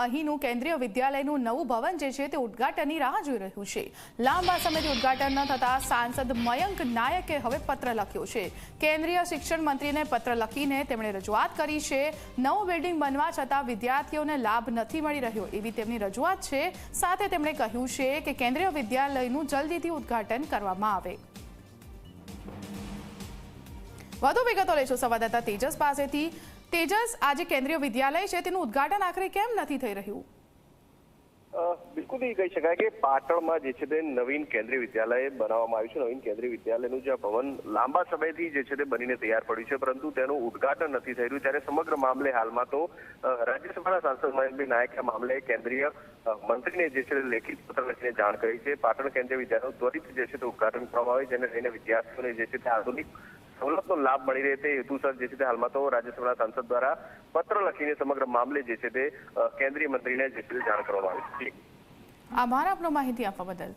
અહીંનું કેન્દ્રીય વિદ્યાલયનું નવું ભવન જે છે તે ઉદ્ઘાટનની રાહ જોઈ રહ્યું છે। લાંબા સમયથી ઉદ્ઘાટન ન થતા સાંસદ મયંક નાયકે હવે પત્ર લખ્યો છે। કેન્દ્રીય શિક્ષણ મંત્રીને પત્ર લખીને તેમણે રજૂઆત કરી છે। નવું બિલ્ડિંગ બનવા છતાં વિદ્યાર્થીઓને લાભ નથી મળી રહ્યો એવી તેમની રજૂઆત છે। સાથે તેમણે કહ્યું છે કે કેન્દ્રીય વિદ્યાલયનું જલ્દીથી ઉદ્ઘાટન કરવામાં આવે। વધુ વિગતો લઈશું સંવાદદાતા તેજસ પાસેથી। તેજસ, આજે કેન્દ્રીય વિદ્યાલય છે તેનું ઉદ્ઘાટન આખરે કેમ નથી થઈ રહ્યું? બિલકુલ એ કહી શકાય કે પાટણમાં જે છે તે નવીન કેન્દ્રીય વિદ્યાલય બનાવવામાં આવ્યું છે। નવીન કેન્દ્રીય વિદ્યાલયનું જે ભવન લાંબા સમયથી જે છે તે બનીને તૈયાર પડ્યું છે, પરંતુ તેનું ઉદ્ઘાટન નથી થઈ રહ્યું। ત્યારે સમગ્ર મામલે હાલમાં તો રાજ્યસભાના સાંસદ મયંકભાઈ નાયકે આ મામલે કેન્દ્રીય મંત્રીને જે છે લેખિત પત્ર લખીને જાણ કરી છે। પાટણ કેન્દ્રીય વિદ્યાલયનું ત્વરિત જે છે તે ઉદ્ઘાટન કરવામાં આવે, જેને લઈને વિદ્યાર્થીઓને જે છે તે આધુનિક સવલતનો લાભ મળી રહે તે હેતુસર જે છે તે હાલમાં તો રાજ્યસભાના સાંસદ દ્વારા પત્ર લખીને સમગ્ર મામલે જે છે તે કેન્દ્રીય મંત્રીને જે છે તે જાણ કરવામાં આવી છે। આભાર આપનો માહિતી આપવા બદલ।